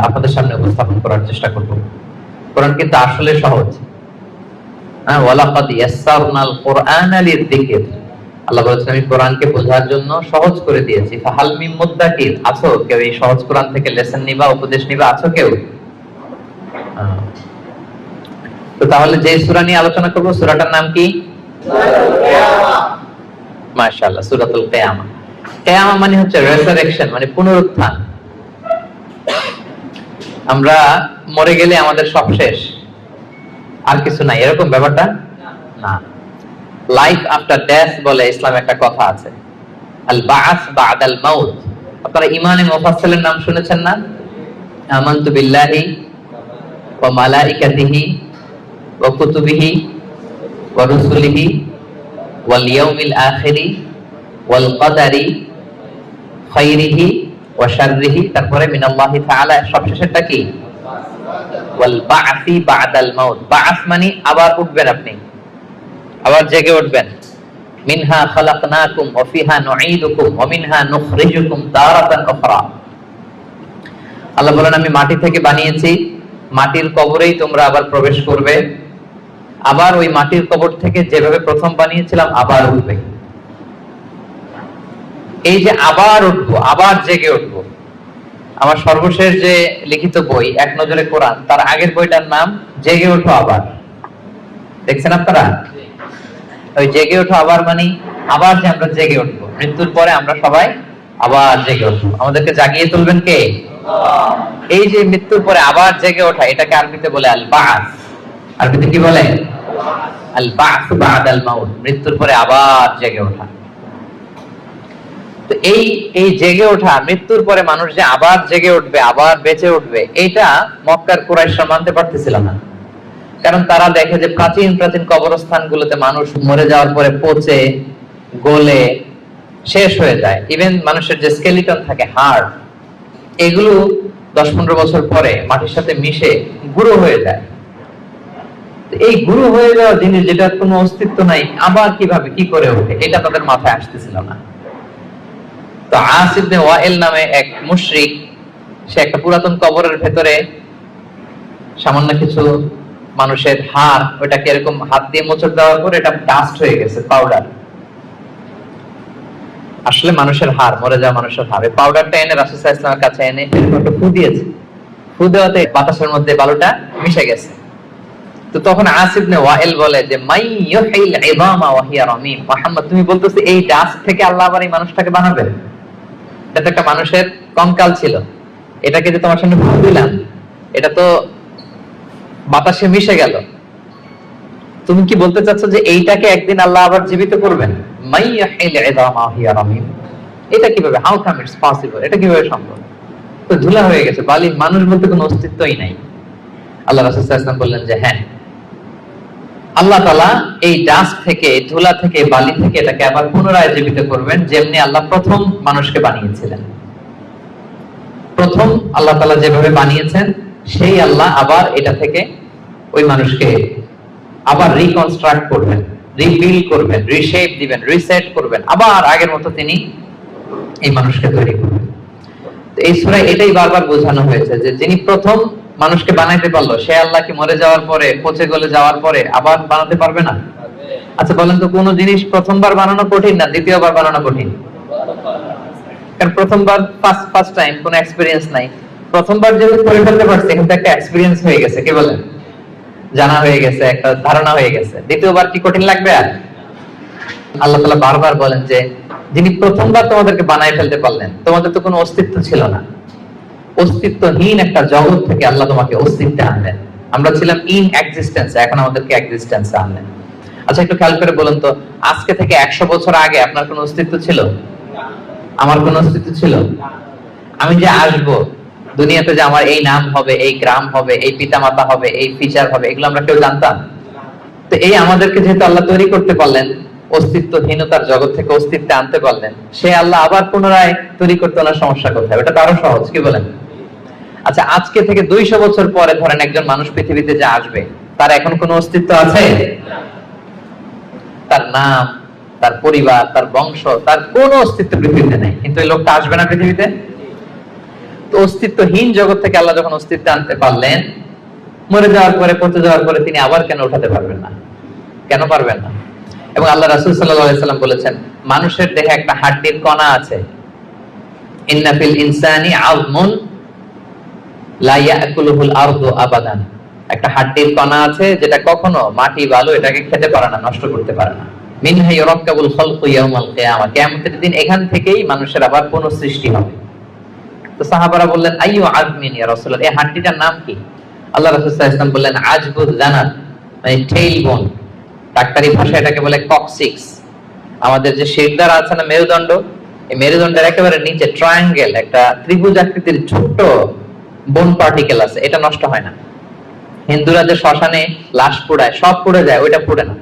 আপনাদের সামনে উপস্থাপন করার চেষ্টা করব। কোরআন কিন্তু আসলে সহজ। ওয়ালাকাদ ইয়াসসারনাল কুরআনা লিযিকর, আল্লাহ বলেছেন আমি কোরআনকে বোঝার জন্য সহজ করে দিয়েছি। ফাহাল মিন মুদ্দাকির, আছো কেউ এই সহজ কোরআন থেকে লেসন নিবা, উপদেশ নিবা, আছো কেউ? তো তাহলে যে সূরা নিয়ে আলোচনা করব সূরাটার নাম কি? সূরাতুল কিয়ামা। মাশাআল্লাহ, সূরাতুল কিয়ামা। কিয়ামা মানে হচ্ছে রেসারেকশন, মানে পুনরুত্থান। আমরা মরে গেলে আমাদের সব শেষ, আর কিছু নাই, এরকম ব্যাপারটা না। লাইফ আফটার ডেথ বলে ইসলামে একটা কথা আছে, আল বাআস বাদাল মাউত। আপনারা ইমানে মুফাসসিলের নাম শুনেছেন না? আমানতু বিল্লাহি ওয়া মালাইকাতিহি ওয়া কুতুবিহি ওয়া রুসুলিহি ওয়াল ইয়াউমিল আখিরি ওয়াল কদারি খাইরিহি ওয়া শাররিহি, তারপরে মিনাল্লাহি তাআলা, সবশেষেরটা কি? ওয়াল বাআসি বাদাল মাউত। বাআস মানে আবার উঠবেন, আপনি আবার জেগে উঠবেন। মিনহা খালাকনাকুম ওয়া ফিহা নুঈদুকুম ওয়া মিনহা নুখরিজুকুম তারাতান উখরা। আল্লাহ বলেন আমি মাটি থেকে বানিয়েছি, মাটির কবরেই তোমরা আবার প্রবেশ করবে, আবার ওই মাটির কবর থেকে যেভাবে প্রথম বানিয়েছিলাম আবার উঠবে। এই যে আবার উঠবো, আবার জেগে উঠবো। আমার সর্বশেষ যে লিখিত বই এক নজরে কোরআন, তার আগের বইটার নাম জেগে ওঠো আবার। দেখছেন আপনারা? ওই জেগে ওঠো আবার মানে আবার যে আমরা জেগে উঠবো, মৃত্যুর পরে আমরা সবাই আবার জেগে উঠবো। আমাদেরকে জাগিয়ে তুলবেন কে? এই যে মৃত্যুর পরে আবার জেগে ওঠা, এটাকে আরবিতে বলে আল বাআস। আরবিতে কি বলে? আল বাআস বাদাল মাউত, মৃত্যুর পরে আবার জেগে ওঠা। তো এই জেগে ওঠা, মৃত্যুর পরে মানুষ যে আবার জেগে উঠবে, আবার বেঁচে উঠবে, এটা মক্কার কুরাইশরা মানতে পারতেছিল না। কারণ তারা দেখে যে প্রাচীন প্রাচীন কবরস্থানগুলোতে মানুষ মরে যাওয়ার পরে পচে গলে শেষ হয়ে যায়। ইভেন মানুষের যে স্কেলিটন থাকে, হাড়, এগুলো 10-15 বছর পরে মাটির সাথে মিশে গুঁড়ো হয়ে যায়। এই গুঁড়ো হয়ে যাওয়া জিনিস, যেটার কোনো অস্তিত্ব নাই, আবার কিভাবে কি করে ওঠে, এটা তাদের মাথায় আসতেছিল না। তো আস ইবনে ওয়াইল নামে এক মুশরিক, সে একটা পুরাতন কবরের ভেতরে সামান্য কিছু মানুষের হাড়, ওটাকে এরকম হাত দিয়ে মোচড় দেওয়ার পর এটা ডাস্ট হয়ে গেছে, পাউডার। আসলে মানুষের হাড়, মরে যাওয়া মানুষের হাড়, পাউডারটা এনে রাসূল সাল্লাল্লাহু আলাইহি ওয়াসাল্লামের কাছে এনে একটা ফু দিয়েছে। ফু দেওয়াতে বাতাসের মধ্যে বালুটা মিশে গেছে। তো তখন আস ইবনে ওয়াইল বলে যে মাই ইউহিল ইযামা ওয়া হিয়া রামীম, মুহাম্মদ তুমি বলতেছো এই ডাস্ট থেকে আল্লাহ আবার এই মানুষটাকে বানাবে? এটা তো একটা মানুষের কঙ্কাল ছিল, এটাকে যে তোমার সামনে ফু দিলাম, এটা তো বাতাসে মিশে গেল। তুমি কি বলতে চাচ্ছ যে এইটাকে একদিন আল্লাহ আবার জীবিত করবেন? মাই ইউহিল ইযামা ওয়া হিয়া রামীম, এটা কিভাবে? হাউ কাম ইটস পসিবল, এটা কিভাবে সম্ভব? তো ধুলা হয়ে গেছে, বালি, মানুষ বলতে কোনো অস্তিত্বই নাই। আল্লাহ রাসূল সাল্লাল্লাহু আলাইহি ওয়াসাল্লাম বললেন যে হ্যাঁ, আল্লাহ তাআলা এই ডাস্ট থেকে, ধুলা থেকে, বালি থেকে এটাকে আবার পুনরায় জীবিত করবেন, যেমনি আল্লাহ প্রথম মানুষকে বানিয়েছিলেন। প্রথম আল্লাহ তাআলা যেভাবে বানিয়েছেন, সেই আল্লাহ আবার এটা থেকে ওই মানুষকে আবার রিকনস্ট্রাক্ট করবেন, রিবিল্ড করবেন, রিশেপ দিবেন, রিসেট করবেন, আবার আগের মতো তিনি এই মানুষকে তৈরি করবেন। তো এই সূরায় এটাই বারবার বোঝানো হয়েছে যে যিনি প্রথম মানুষকে বানাইতে পারলো, সে আল্লাহ কি মরে যাওয়ার পরে, পচে গলে যাওয়ার পরে আবার বানাতে পারবে না? আচ্ছা বলেন তো, কোন জিনিস প্রথমবার বানানো কঠিন না দ্বিতীয়বার বানানো কঠিন? কারণ প্রথমবার ফার্স্ট টাইম, কোনো এক্সপেরিয়েন্স নাই। প্রথমবার যেহেতু করে ফেলতে পারছে, কিন্তু একটা এক্সপেরিয়েন্স হয়ে গেছে, কি বলেন, জানা হয়ে গেছে, একটা ধারণা হয়ে গেছে। দ্বিতীয়বার কি কঠিন লাগবে আর? আল্লাহ তাআলা বারবার বলেন যে যিনি প্রথমবার তোমাদেরকে বানায় ফেলতে পারলেন, তোমাদের তো কোনো অস্তিত্ব ছিল না, অস্তিত্বহীন একটা জগৎ থেকে আল্লাহ তোমাকে অস্তিত্বে আনলেন। আমরা ছিলাম ইন এক্সিস্টেন্স, এখন আমাদেরকে এক্সিস্টেন্সে আনলেন। আচ্ছা একটু খেয়াল করে বলুন তো, আজকে থেকে 100 বছর আগে আপনার কোনো অস্তিত্ব ছিল? আমার কোনো অস্তিত্ব ছিল? আমি যে আসবো দুনিয়াতে, যে আমার এই নাম হবে, এই গ্রাম হবে, এই পিতামাতা হবে, এই ফিচার হবে, এগুলো আমরা কেউ জানতাম? তো এই আমাদেরকে যেহেতু আল্লাহ তৈরি করতে পারলেন, অস্তিত্বহীনতার জগৎ থেকে অস্তিত্বে আনতে পারলেন, সে আল্লাহ আবার পুনরায় তৈরি করতে ওনার সমস্যা কোথায়? এটা তো আরো সহজ, কি বলেন? আচ্ছা আজকে থেকে 200 বছর পরে ধরেন একজন মানুষ পৃথিবীতে যে আসবে, তার এখন কোনো অস্তিত্ব আছে? তার নাম, তার পরিবার, তার বংশ, তার কোনো অস্তিত্ব পৃথিবীতে নেই। কিন্তু এই লোকটা আসবে না পৃথিবীতে? তো অস্তিত্বহীন জগৎ থেকে আল্লাহ যখন অস্তিত্ব আনতে পারলেন, মরে যাওয়ার পরে, পচে যাওয়ার পরে তিনি আবার কেন উঠাতে পারবেন না? কেন পারবেন না? এবং আল্লাহ রাসূল সাল্লাল্লাহু আলাইহি সাল্লাম বলেছেন, মানুষের দেহে একটা হাড্ডির কণা আছে, ইন্না ফিল ইনসানি আযমুন লা ইয়াকুলুহুল আরদু আবাদান। একটা হাড্ডির কণা আছে যেটা কখনো মাটি বালু এটাকে খেতে পারে না, নষ্ট করতে পারে না। মিনহা ইউরাক্কাবুল খালকু ইয়াউমাল কিয়ামা, কিয়ামতের দিন এখান থেকেই মানুষের আবার পুনঃসৃষ্টি হবে। তো সাহাবারা বললেন, আইয়ু আযমিন ইয়া রাসূলুল্লাহ, এই হাড্ডিটার নাম কি? আল্লাহ রাসূল সাল্লাল্লাহু আলাইহি ওয়াসাল্লাম বললেন, আজবুল জানাত, মানে টেইল বোন। ডাক্তারি ভাষায় এটাকে বলে কক্সিক্স। আমাদের যে শিরদাঁড়া আছে না, মেরুদণ্ড, এই মেরুদণ্ডের একেবারে নিচে ট্রায়াঙ্গেল একটা ত্রিভুজ আকৃতির ছোট্ট বোন পার্টিকেল আছে, এটা নষ্ট হয় না। হিন্দুরা যে শ্মশানে লাশ পোড়ায়, সব পুড়ে যায়, ওইটা পুড়ে না।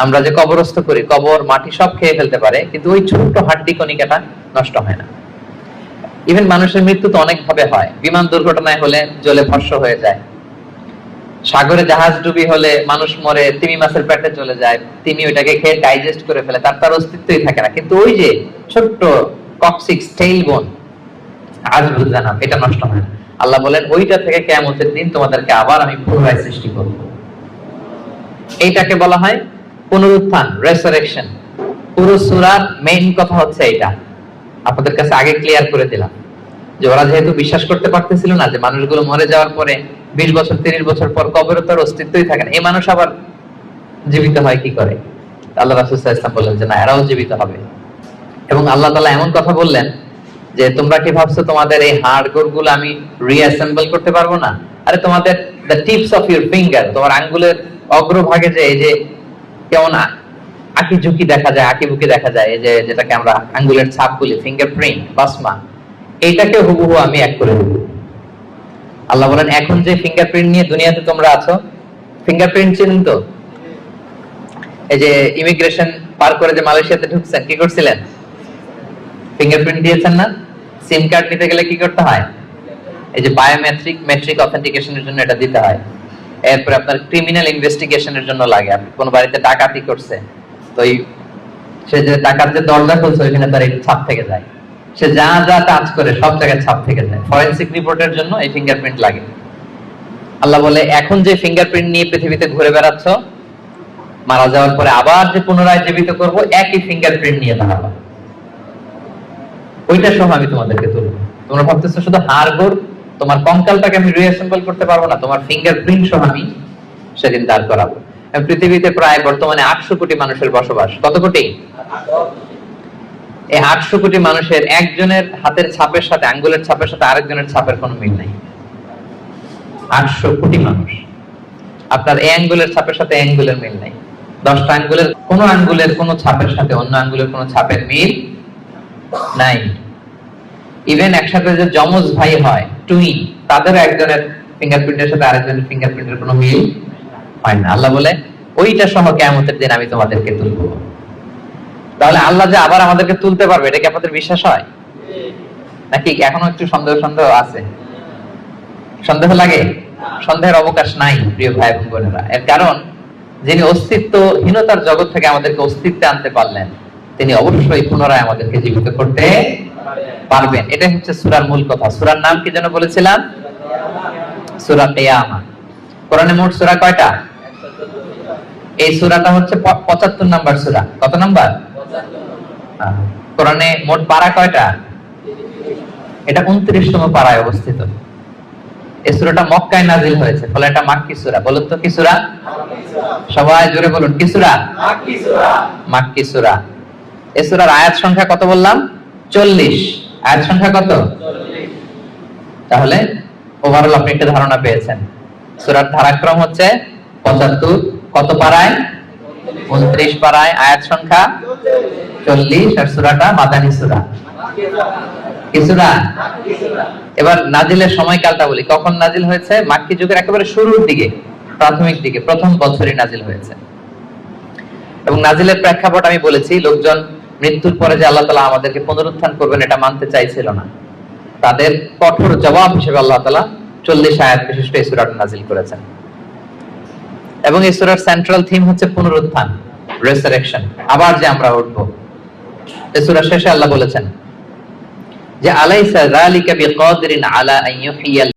আমরা যে কবরস্থ করি, কবর মাটি সব খেয়ে ফেলতে পারে, কিন্তু ওই ছোট্ট হাড্ডি কণিকাটা নষ্ট হয় না। ইভেন মানুষের মৃত্যু তো অনেক ভাবে হয়। বিমান দুর্ঘটনায় হলে জ্বলে ভস্ম হয়ে যায়, সাগরে জাহাজ ডুবি হলে মানুষ মরে, তিমি মাছের পেটে চলে যায়, তিমি ওইটাকে খেয়ে ডাইজেস্ট করে ফেলে, তার অস্তিত্বই থাকে না। কিন্তু ওই যে ছোট্ট কক্সিক্স টেইল বোন, আজ বুঝলাম, এটা নষ্ট হয় না। আল্লাহ বলেন, ওইটা থেকে কিয়ামতের দিন তোমাদেরকে আবার আমি পুনরায় সৃষ্টি করব। এইটাকে বলা হয় পুনরুত্থান, রেসারেকশন। পুরো সূরার মেইন কথা হচ্ছে এটা। আপনাদের কাছে আগে ক্লিয়ার করে দিলাম যে ওরা যেহেতু বিশ্বাস করতে পারতেছিল না যে মানুষগুলো মরে যাওয়ার পরে 20 বছর 30 বছর পর কবরে তার অস্তিত্বই থাকে না, এই মানুষ আবার জীবিত হয় কি করে? আল্লাহ রাসূল সাল্লাল্লাহু আলাইহি ওয়াসাল্লাম বললেন যে না, এরাও জীবিত হবে। এবং আল্লাহ তাআলা এমন কথা বললেন যে তোমরা কি ভাবছো তোমাদের এই হাড় গোড়গুলো আমি রিঅ্যাসেম্বল করতে পারবো না? আরে তোমাদের the tips of your finger, তোমার আঙ্গুলের অগ্রভাগে যে এই যে কেমন আঁকি ঝুঁকি দেখা যায়, আঁকি বুকি দেখা যায়, এই যে যেটাকে আমরা আঙ্গুলের ছাপ বলি, ফিঙ্গারপ্রিন্ট, বাসমা, এইটাকে হুবহু আমি এক করে দেব। আল্লাহ বলেন, এখন যে ফিঙ্গারপ্রিন্ট নিয়ে দুনিয়াতে তোমরা আছো, ফিঙ্গারপ্রিন্ট চিনেন তো? এই যে ইমিগ্রেশন পার করে যে মালয়েশিয়াতে ঢুকছেন, কি করছিলেন? ফিঙ্গারপ্রিন্ট দিয়েছেন না? সিম কার্ড নিতে গেলে কি করতে হয়? এই যে বায়োমেট্রিক অথেন্টিকেশনের জন্য এটা দিতে হয়। এরপর আপনার ক্রিমিনাল ইনভেস্টিগেশনের জন্য লাগে। আপনি কোন বাড়িতে ডাকাতি করছে, তো সে যে ডাকাত যে দরজা খুলছে ওইখানে তার এই ছাপ থেকে যায়, সে যা যা টাচ করে সব জায়গায় ছাপ থেকে যায়। ফরেনসিক রিপোর্টের জন্য এই ফিঙ্গারপ্রিন্ট লাগে। আল্লাহ বলে, এখন যে ফিঙ্গারপ্রিন্ট নিয়ে পৃথিবীতে ঘুরে বেড়াচ্ছ, মারা যাওয়ার পরে আবার যে পুনরায় জীবিত করব, একই ফিঙ্গারপ্রিন্ট নিয়ে দাঁড়াবো, ওইটা সহ আমি তোমাদেরকে তুলবো। তোমরা ভাবতেছো শুধু হাড় গোড়, তোমার কঙ্কালটাকে আমি রিঅ্যাসেম্বল করতে পারবো না, তোমার ফিঙ্গারপ্রিন্ট সহ আমি সেদিন দাঁড় করাবো। পৃথিবীতে প্রায় বর্তমানে 800 কোটি মানুষের বসবাস। কত কোটি? এই 800 কোটি মানুষের একজনের হাতের ছাপের সাথে, আঙ্গুলের ছাপের সাথে আরেকজনের ছাপের কোনো মিল নাই। 800 কোটি মানুষ, আপনার এই আঙ্গুলের ছাপের সাথে এই আঙ্গুলের মিল নাই। 10টা আঙ্গুলের কোনো আঙ্গুলের কোনো ছাপের সাথে অন্য আঙ্গুলের কোনো ছাপের মিল নাই। ইভেন একসাথে যে যমজ ভাই হয়, টুইন, তাদের একজনের ফিঙ্গারপ্রিন্টের সাথে আরেকজনের ফিঙ্গারপ্রিন্টের কোনো মিল হয় না। আল্লাহ বলে, ওইটা সহ কিয়ামতের দিন আমি তোমাদেরকে তুলবো। তাহলে আল্লাহ যে আবার আমাদেরকে তুলতে পারবে, এটা কি আপনাদের বিশ্বাস হয় নাকি এখনো একটু সন্দেহ আছে? সন্দেহ লাগে? সন্দেহের অবকাশ নাই প্রিয় ভাই এবং বোনেরা। এর কারণ, যিনি অস্তিত্বহীনতার জগৎ থেকে আমাদেরকে অস্তিত্বে আনতে পারলেন, তিনি অবশ্যই পুনরায় আমাদেরকে জীবিত করতে পারবেন। এটাই হচ্ছে সূরার মূল কথা। সূরার নাম কি যেন বলেছিলাম? সূরা কিয়ামা। কোরআনে মোট সূরা কয়টা? এই সূরাটা হচ্ছে 75 নাম্বার সূরা। কত নাম্বার? কোরআনে মোট পারা কয়টা? এটা 29তম পারায় অবস্থিত। এই সূরাটা মক্কায় নাযিল হয়েছে, ফলে এটা মাক্কি সূরা। বলুন তো কি সূরা? সবাই জোরে বলুন, কি সূরা? মাক্কি সূরা। মাক্কি সূরা। এই সূরার আয়াত সংখ্যা কত বললাম? 40। আয়াত সংখ্যা কত? 40। তাহলে ওভারঅল আপনি একটা ধারণা পেয়েছেন। সূরার ধারাক্রম হচ্ছে 75। কত পারায়? 29 পারায়, আয়াত সংখ্যা 40। আর সূরাটা মাদানী সূরা। কি সূরা? মাক্কি সূরা। এবার নাজিলের সময়কালটা বলি, কখন নাজিল হয়েছে? মাক্কি যুগের একেবারে শুরুর দিকে, প্রাথমিক দিকে, প্রথম বছরই নাজিল হয়েছে। এবং নাজিলের প্রেক্ষাপট আমি বলেছি, লোকজন মৃত্যুর পরে যে আল্লাহ তাআলা আমাদেরকে পুনরুত্থান করবেন এটা মানতে চাইছিল না। তাদের কঠোর জবাব হিসেবে আল্লাহ তাআলা 40 আয়াত বিশিষ্ট এই সূরাটা নাজিল করেছেন। এবং এই সূরার সেন্ট্রাল থিম হচ্ছে পুনরুত্থান, রেসারেকশন, আবার যে আমরা উঠব। এই সূরার শেষে আল্লাহ বলেছেন, যে আলাইসা যালিকা বিকাদিরিন আলা আন ইউহিয়াল